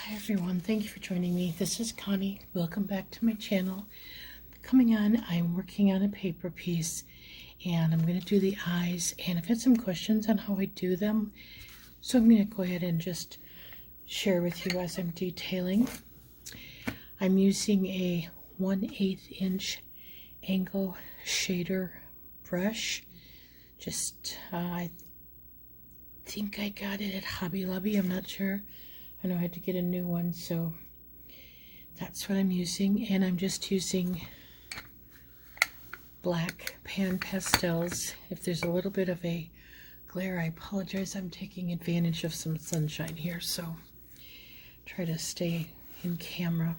Hi everyone, thank you for joining me. This is Connie. Welcome back to my channel. Coming on, I'm working on a paper piece and I'm going to do the eyes, and I've had some questions on how I do them, so I'm going to go ahead and just share with you as I'm detailing. I'm using a 1/8 inch angle shader brush. I think I got it at Hobby Lobby, I'm not sure. I know I had to get a new one, so that's what I'm using. And I'm just using black pan pastels. If there's a little bit of a glare, I apologize. I'm taking advantage of some sunshine here, so try to stay in camera.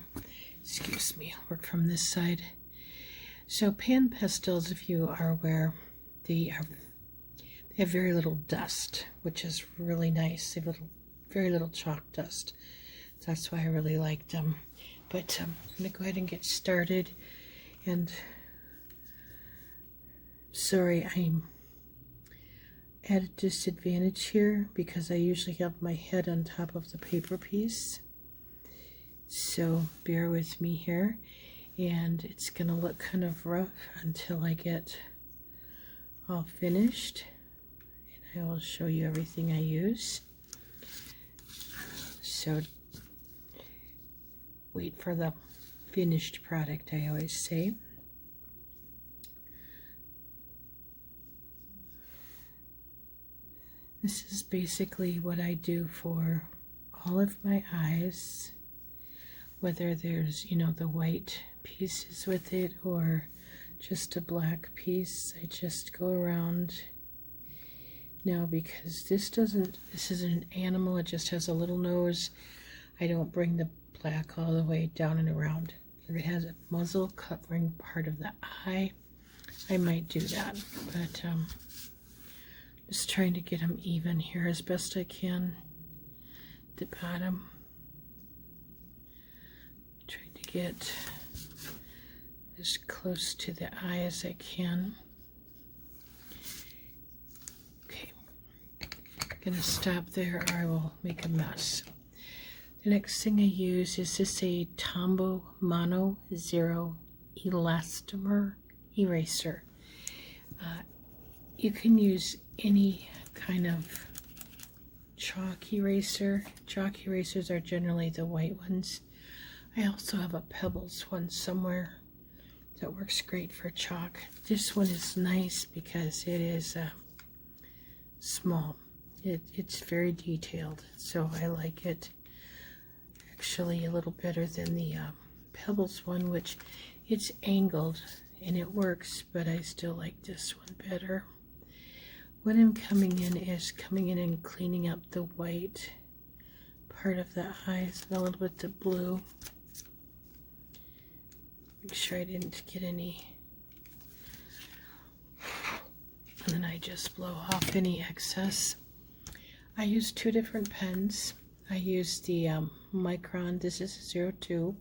Excuse me, I'll work from this side. So pan pastels, if you are aware, they have very little dust, which is really nice. They have very little chalk dust. So that's why I really like them. But I'm going to go ahead and get started. And sorry, I'm at a disadvantage here because I usually have my head on top of the paper piece. So bear with me here. And it's going to look kind of rough until I get all finished. And I will show you everything I use. So wait for the finished product, I always say. This is basically what I do for all of my eyes, whether there's, the white pieces with it or just a black piece. I just go around. Now, because this isn't an animal, it just has a little nose, I don't bring the black all the way down and around. If it has a muzzle covering part of the eye, I might do that, but just trying to get them even here as best I can. The bottom, trying to get as close to the eye as I can. Gonna stop there or I will make a mess. The next thing I use is a Tombow Mono Zero Elastomer Eraser. You can use any kind of chalk eraser. Chalk erasers are generally the white ones. I also have a Pebbles one somewhere that works great for chalk. This one is nice because it is small. It's very detailed, so I like it actually a little better than the Pebbles one, which it's angled and it works, but I still like this one better. What I'm coming in and cleaning up the white part of the eyes and a little bit of blue. Make sure I didn't get any. And then I just blow off any excess. I use two different pens. I use the Micron, this is 02.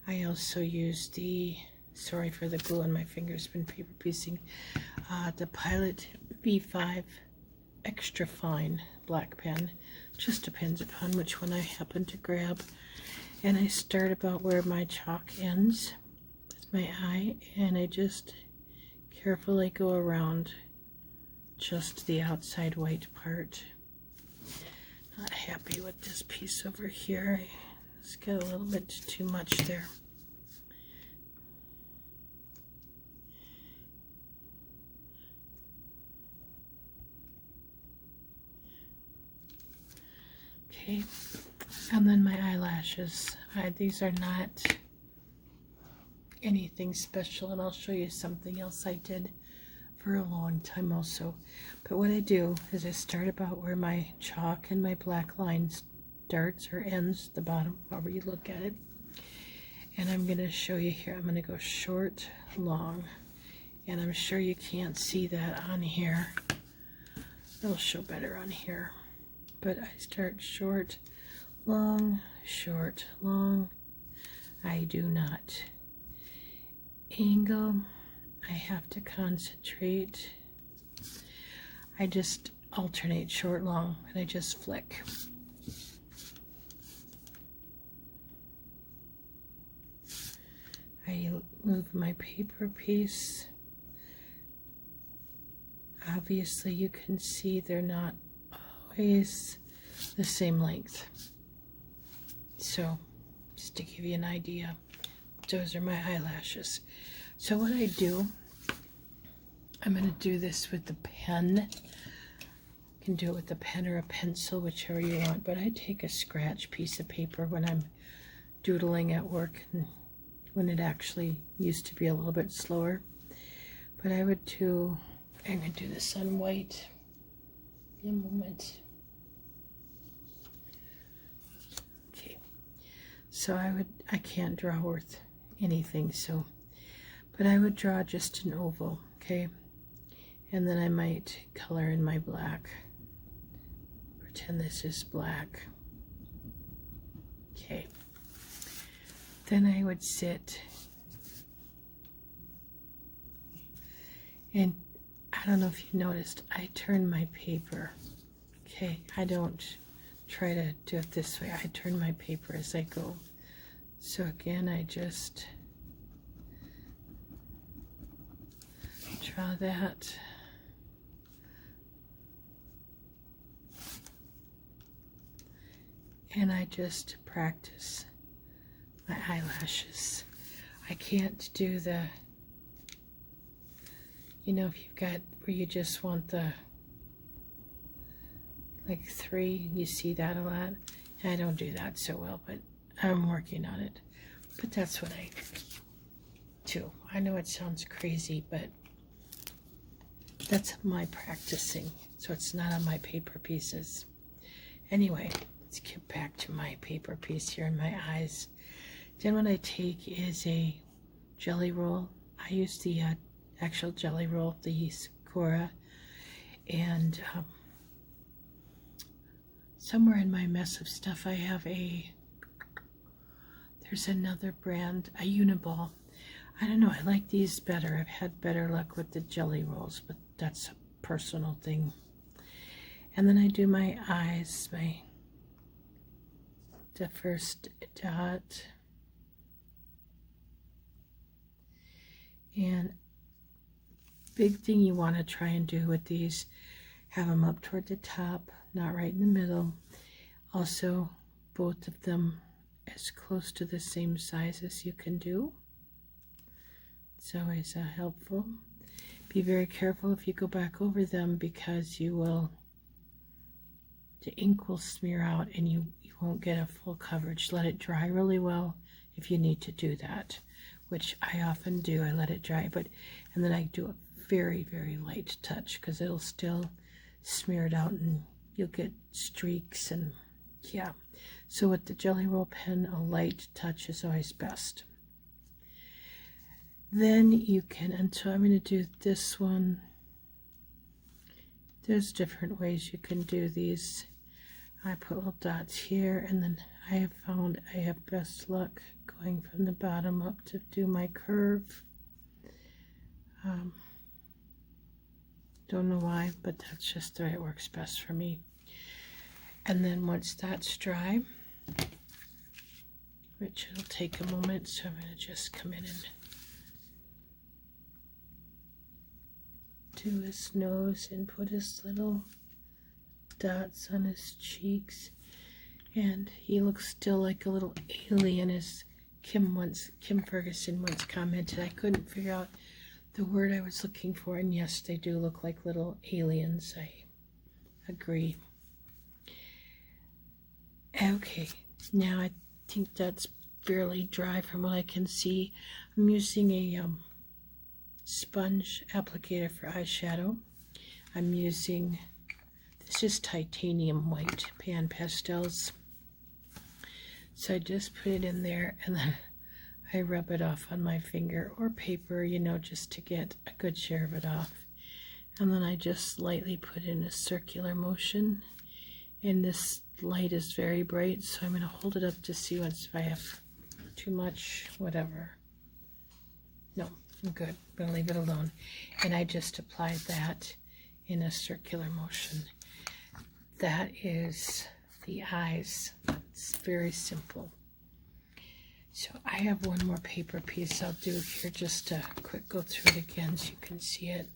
I also use the, sorry for the glue on my fingers, been paper piecing, the Pilot V5 extra fine black pen. Just depends upon which one I happen to grab. And I start about where my chalk ends with my eye, and I just carefully go around just the outside white part. Not happy with this piece over here. It's got a little bit too much there. Okay, and then my eyelashes. These are not anything special, and I'll show you something else I did for a long time also. But what I do is I start about where my chalk and my black line starts or ends, the bottom, however you look at it. And I'm going to show you here. I'm going to go short, long, and I'm sure you can't see that on here. It'll show better on here. But I start short, long, short, long. I do not angle. I have to concentrate. I just alternate short, long, and I just flick. move my paper piece. Obviously you can see they're not always the same length. So just to give you an idea, those are my eyelashes. So what I do, I'm going to do this with the pen. You can do it with a pen or a pencil, whichever you want, but I take a scratch piece of paper when I'm doodling at work, and when it actually used to be a little bit slower. But I'm going to do this on white in a moment. Okay, so I can't draw worth anything, so, but I would draw just an oval, okay? And then I might color in my black. Pretend this is black. Okay. Then I would sit, and I don't know if you noticed, I turn my paper. Okay, I don't try to do it this way. I turn my paper as I go. So again, I just draw that. And I just practice my eyelashes. I can't do the, you know, if you've got where you just want the, like 3, you see that a lot. I don't do that so well, but I'm working on it. But that's what I do. I know it sounds crazy, but that's my practicing. So it's not on my paper pieces. Anyway, let's get back to my paper piece here in my eyes. Then what I take is a jelly roll. I use the actual jelly roll, the Sakura, and somewhere in my mess of stuff I have there's another brand, a Uniball. I don't know, I like these better. I've had better luck with the jelly rolls, but that's a personal thing. And then I do my eyes, the first dot. And big thing you want to try and do with these, have them up toward the top, not right in the middle. Also, both of them as close to the same size as you can do. It's always helpful. Be very careful if you go back over them, because the ink will smear out and you won't get a full coverage. Let it dry really well if you need to do that, which I often do. I let it dry, and then I do a very, very light touch, because it'll still smear it out and you'll get streaks, and yeah. So with the jelly roll pen, a light touch is always best. Then you can, and so I'm going to do this one. There's different ways you can do these. I put little dots here, and then I have found I have best luck going from the bottom up to do my curve. Don't know why, but that's just the way it works best for me. And then once that's dry, which it'll take a moment, so I'm going to just come in and do his nose and put his little dots on his cheeks. And he looks still like a little alien, as Kim Ferguson once commented. I couldn't figure out the word I was looking for, and yes, they do look like little aliens. I agree. Okay, now I think that's fairly dry from what I can see. I'm using a sponge applicator for eyeshadow. I'm using, this is titanium white pan pastels. So I just put it in there, and then I rub it off on my finger or paper, you know, just to get a good share of it off. And then I just lightly put in a circular motion. And this light is very bright, so I'm going to hold it up to see if I have too much, whatever. No, I'm good. I'm going to leave it alone. And I just applied that in a circular motion. That is the eyes. It's very simple. So I have one more paper piece I'll do here, just to quick go through it again so you can see it.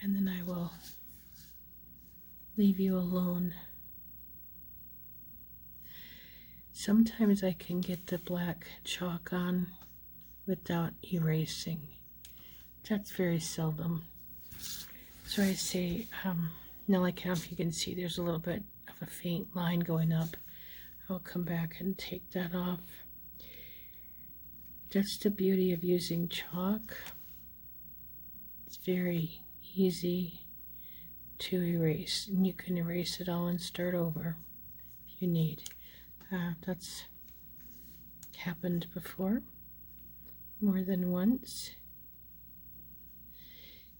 And then I will leave you alone. Sometimes I can get the black chalk on without erasing. That's very seldom. So I say, now like how if you can see there's a little bit of a faint line going up. I'll come back and take that off. That's the beauty of using chalk. It's very easy to erase, and you can erase it all and start over if you need. That's happened before, more than once.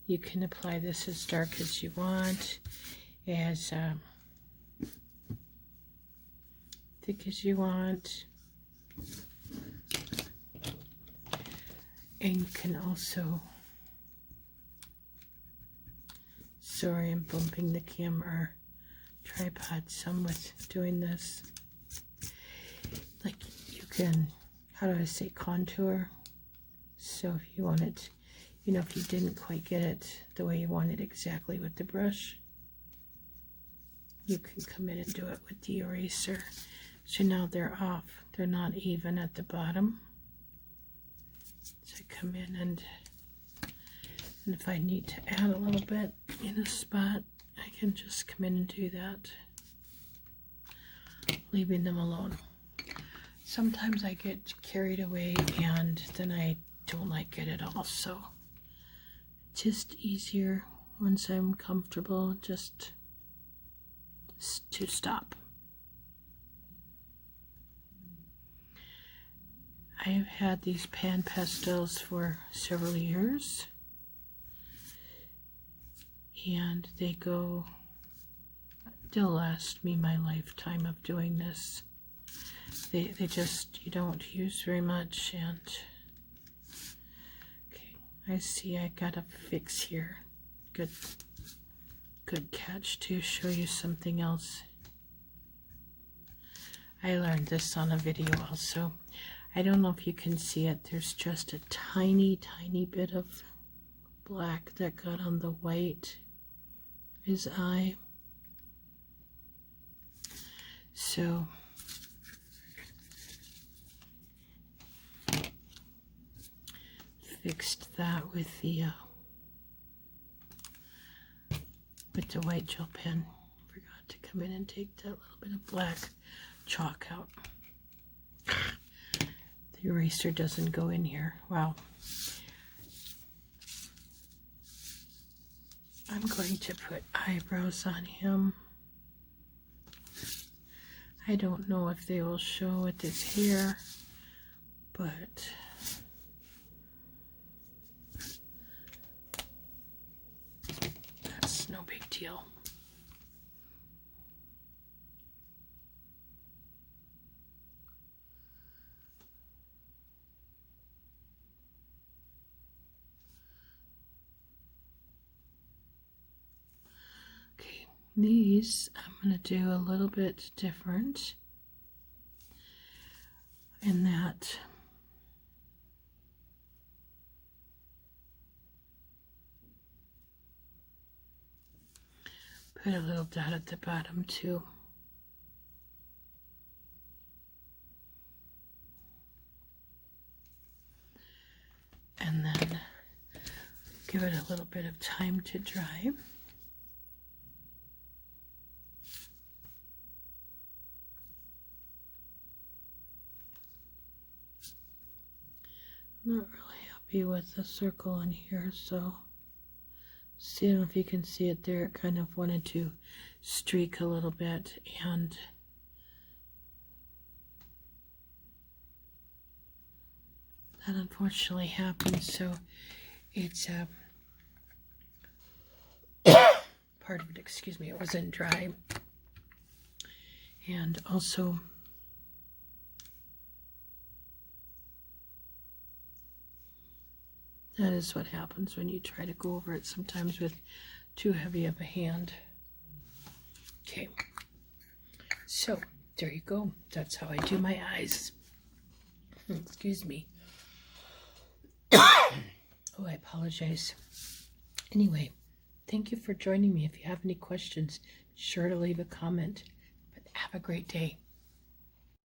You can apply this as dark as you want, as thick as you want, and you can also, sorry I'm bumping the camera tripod some with doing this, like you can, how do I say, contour. So if you want it, you know, if you didn't quite get it the way you want it exactly with the brush, you can come in and do it with the eraser. So now they're off. They're not even at the bottom. So I come in and if I need to add a little bit in a spot, I can just come in and do that, leaving them alone. Sometimes I get carried away and then I don't like it at all. So just easier once I'm comfortable just to stop. I have had these pan pastels for several years, and they'll last me my lifetime of doing this. They just, you don't use very much. And okay, I see I got a fix here. Good catch to show you something else. I learned this on a video also. I don't know if you can see it. There's just a tiny bit of black that got on the white of his eye. So fixed that with the white gel pen. Forgot to come in and take that little bit of black chalk out. The eraser doesn't go in here. Wow. I'm going to put eyebrows on him. I don't know if they will show with this hair, but that's no big deal. Okay, these I'm going to do a little bit different in that put a little dot at the bottom too. And then give it a little bit of time to dry. I'm not really happy with the circle in here, so see, I don't know if you can see it there. It kind of wanted to streak a little bit, and that unfortunately happened. So it's part of it, excuse me, it wasn't dry. And also that is what happens when you try to go over it sometimes with too heavy of a hand. Okay, so there you go. That's how I do my eyes. Excuse me. Oh, I apologize. Anyway, thank you for joining me. If you have any questions, be sure to leave a comment. But have a great day.